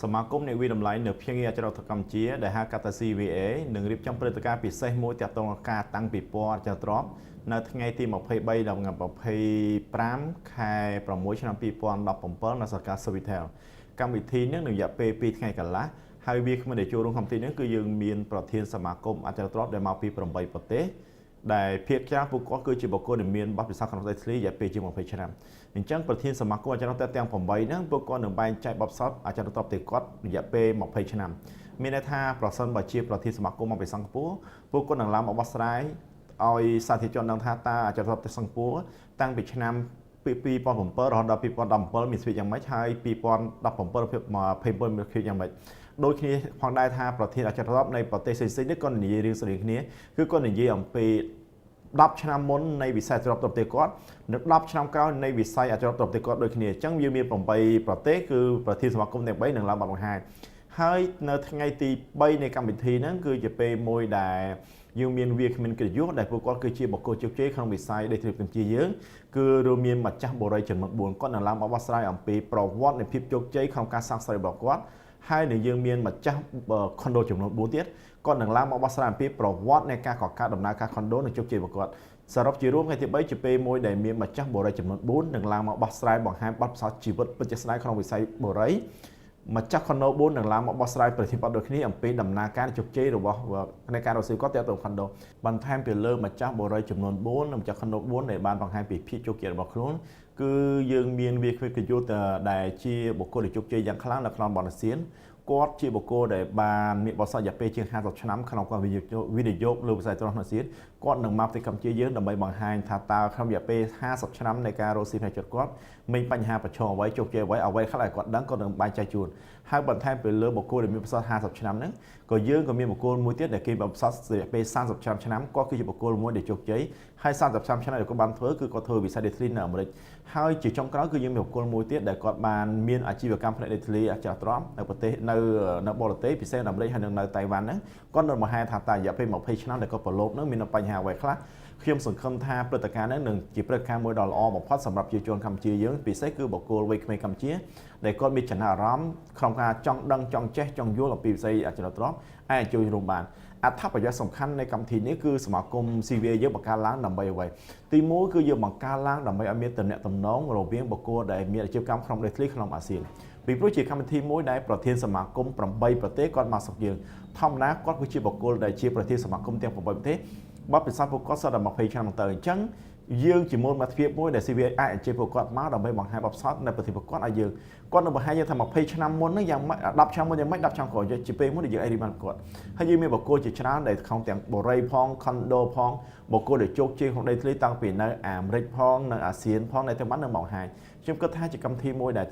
សមាគមអ្នកវិតម្លៃនៅភៀងអចលនកម្ពុជាដែលហៅកាត់ថា CVA នឹងរៀបចំព្រឹត្តិការណ៍ពិសេសមួយទាក់ទងនឹងការតាំងពិព័រណ៍អចលនទ្រព្យនៅថ្ងៃទី23ដល់25ខែ6ឆ្នាំ2017នៅសាខា Sofitel កម្មវិធីនេះនឹងរយៈពេល2ថ្ងៃកន្លះហើយវាគ្មិនដែលចូលរួមកម្មវិធីនេះគឺយើងមានប្រធានសមាគមអចលនទ្រព្យដែលមកពី8ប្រទេសដែលភាគច្រើនពួកគាត់គឺជាបុគ្គលដែលមានបទពិសោធន៍ក្នុងដីធ្លីរយៈពេលជាង20ឆ្នាំអញ្ចឹងប្រធានសមាគមអចលនទ្រព្យទាំង8ហ្នឹងពួកគាត់នឹងបែងចែកបទពិសោធន៍អចលនទ្រព្យទៅគាត់រយៈពេល20ឆ្នាំមានន័យថាប្រសិនបើជាប្រធានសមាគមមកពីសិង្ហបុរីពួកគាត់នឹងឡើងមកបោះស្រាយឲ្យសាធារណជនដឹងថាតើអចលនទ្រព្យទៅសិង្ហបុរីតាំងពីឆ្នាំ2007រហូតដល់2017មានស្វីយ៉ាងម៉េចហើយ2017មានភាពយ៉ាងម៉េចដូចគ្នាផងដែរថាប្រធានអចលនទ្រព្យនៃប្រទេសផ្សេងៗនេះក៏និយាយរឿងស្រីគ្នាគឺគាត់និយាយអំពី10ឆ្នាំមុននៃវិស័យអចលនទ្រព្យប្រទេសគាត់និង10ឆ្នាំក្រោយនៃវិស័យអចលនទ្រព្យប្រទេសគាត់ដូចគ្នាអញ្ចឹងវាមាន8ប្រទេសគឺប្រធានសមាគមទាំង3នឹងឡើងមកបង្ហាញហើយនៅថ្ងៃទី3នៃកម្មវិធីហ្នឹងគឺជាពេលមួយដែលយើងមានវាគ្មានកិត្តិយសដែលពួកគាត់គឺជាបុគ្គលជោគជ័យក្នុងវិស័យដីធ្លីកម្ពុជាយើងគឺរួមមានម្ចាស់បូរីចំនួន4គាត់នឹងឡើងមកបោះស្រាយអំពីប្រវត្តិនៃភាពជោគជ័យក្នុងការសាងសង់របស់គាត់ហើយនឹងយើងមានម្ចាស់ខុនដូចំនួន4ទៀតគាត់នឹងឡើងមកបោះស្រាយអំពីប្រវត្តិនៃការកកើតដំណើរការខុនដូនិងជោគជ័យរបស់គាត់សរុបជារួមថ្ងៃទី3ជាពេលមួយដែលមានម្ចាស់បូរីចំនួន4នឹងឡើងមកបោះស្រាយបង្ហាញបទពិសោធន៍ជីវិតពិតជាស្ដែងក្នុងវិស័យបូរីម្ចាស់ខុនដូ4នឹងឡើងមកបោះស្រាយប្រធានបទដូចគ្នាអំពីដំណើរការជោគជ័យរបស់នៃការរកស៊ីគាត់ទាក់ទងខុនដូបន្ថែមពីលើម្ចាស់បូរីចំនួន4និងម្ចាស់ខុនដូ4ដែលបានបង្ហាញពីភាពជោគជ័យរបស់ខ្លួនគឺយើងមានវាគ្មិនកិត្តិយសដែលជាបុគ្គលដែលជោគជ័យយ៉ាងខ្លាំងនៅក្នុងបណ្ឌាសៀនគាត់ជាបុគ្គលដែលបានមានបទពិសោធន៍រយៈពេលជាង50ឆ្នាំក្នុងការវិនិយោគលើវិស័យទ្រព្យសម្បត្តិគាត់នឹងមកប្រទេសកម្ពុជាយើងដើម្បីបង្ហាញថាតើក្នុងរយៈពេល50ឆ្នាំនៃការរកស៊ីផ្នែកចិត្តគាត់មានបញ្ហាប្រឈមអ្វីជោគជ័យអ្វីខ្លះដែលគាត់ដឹងគាត់នឹងបែងចែកជូនហើយបន្ថែមពីលើបុគ្គលដែលមានបទពិសោធន៍50ឆ្នាំហ្នឹងក៏យើងក៏មានបុគ្គលមួយទៀតដែលគេបានបទពិសោធន៍រយៈពេល30ឆ្នាំគាត់គឺជាបុគ្គលមួយដែលជោគជ័យហើយ30ឆ្នាំដែលគាត់បានធ្វើគឺគាត់ធ្វើវិស័យដីធ្លីនៅអាមេរិកហើយជាចុងក្រោយគឺយើងមានបុគ្គលមួយទៀតដែលគាត់បានមានអាជីវកម្មផ្នែកដីធ្លីអចលនទ្រព្យនៅប្រទេសនៅបរទេសពិសេសនៅអាមេរិកហើយនៅតៃវ៉ាន់ហ្នឹងគាត់នឹងបង្ហាញថាតើរយៈពេល20ឆ្នាំដែលគាត់ប្រឡូកហ្នឹងមានបញ្ហាអ្វីខ្លះខ្ញុំសង្ឃឹមថាព្រឹត្តិការណ៍នេះនឹងជាព្រឹត្តិការណ៍មួយដ៏ល្អបំផុតសម្រាប់ប្រជាជនកម្ពុជាយើងពិសេសគឺបុគ្គលវ័យក្មេងកម្ពុជាដែលគាត់មានចំណាប់អារម្មណ៍ក្នុងការចង់ដឹងចង់ចេះចង់យល់អំពីវិស័យអចលនទ្រព្យអាចជួយរួមបានអត្ថប្រយោជន៍សំខាន់នៃកម្មវិធីនេះគឺសមាគម CVA យើងបង្កើតឡើងដើម្បីអ្វីទី1គឺយើងបង្កើតឡើងដើម្បីឲ្យមានទំនាក់ទំនងរវាងបុគ្គលដែលមានអាជីវកម្មក្នុងដីធ្លីក្នុងអាស៊ានពីព្រោះជាកម្មវិធីមួយដែលប្រធានសមាគម8ប្រទេសគាត់មកស្រុកយើងធម្មតាគាត់គឺជាបុគ្គលដែលជាប្រធានសមាគមទាំង8ប្រទេសបទពិសោធន៍ពួកគាត់សតដល់20ឆ្នាំទៅអញ្ចឹងយើងជាមូលមកភាពមួយដែល CVA អាចអញ្ជើញពួកគាត់មកដើម្បីបង្ហាញបទពិសោធន៍នៅប្រទេសពួកគាត់ឲ្យយើងគាត់នឹងបង្ហាញយើងថា20ឆ្នាំមុនហ្នឹងយ៉ាងម៉េច10ឆ្នាំមុនយ៉ាងម៉េច10ឆ្នាំក្រោយជាពេលមុនដែលយើងអាចរៀបបានគាត់ហើយយើងមានបុគ្គលជាច្រើនដែលក្នុងទាំងបូរីផងខុនដូផងបុគ្គលដែលជោគជ័យក្នុងដីធ្លីតាំងពីនៅអាមេរិកផងនៅអាស៊ានផងនៅទាំងបាននឹងបង្ហាញខ្ញុំគិតថាជាកម្មវិធីមួយដែល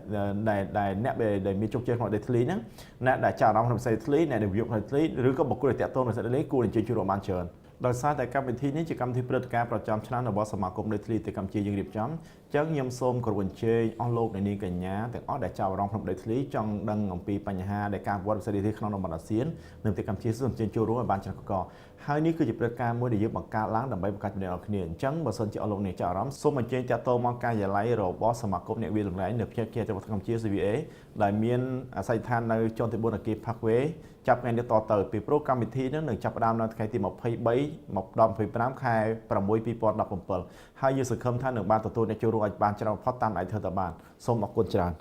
អ្នកដែលមានជោគជ័យក្នុងដីធ្លីហ្នឹងអ្នកដែលចាប់អារម្មណ៍ក្នុងវិស័យដីធ្លីអ្នកដែលវិនិយោគក្នុងដីធ្លីឬក៏បុគ្គលដែលតាក់ទងនឹងវិស័យដីធ្លីគួរអញ្ជើញចូលរួមបានច្រើនដោយសារតែកម្មវិធីនេះជាកម្មវិធីព្រឹត្តិការណ៍ប្រចាំឆ្នាំរបស់សមាគមដីធ្លីទៅកម្ពុជាយើងរៀបចំអញ្ចឹងខ្ញុំសូមគោរពអញ្ជើញអស់លោកអ្នកនាងកញ្ញាទាំងអស់ដែលចាប់អារម្មណ៍ក្នុងដីធ្លីចង់ដឹងអំពីបញ្ហាដែលការវត្តវិស័យដីធ្លីក្នុងតំបន់អាស៊ាននៅប្រទេសកម្ពុជាសូមអញ្ជើញចូលរួមឲ្យបានច្រើនកកហើយនេះគឺជាព្រឹត្តិការណ៍មួយដែលយើងបង្កើតឡើងដើម្បីបង្កើតចំណេះដល់គ្នាអញ្ចឹងបើសិនជាអស់លោកអ្នកចាប់អារម្មណ៍សូមអញ្ជើញតាក់ទងមកការិយាល័យរបស់សមាគមអ្នកវិលតម្លៃនៅភូមិជាប្រទេសកម្ពុជា CVA ដែលមានអាស័យដ្ឋាននៅជាន់ទី4អគារ Parkway ចាប់ថ្ងៃនេះតទៅពីព្រោះកម្មវិធីនេះនឹងចាប់ផ្ដើមនៅថ្ងៃទី23មកដល់25ខែ6 2017ហើយយើងសង្ឃឹមថានឹងបានទទួលអ្នកចូលរួមឲ្យបានច្រើនបំផុតតាមដែលធ្វើទៅបានសូមអរគុណច្រើន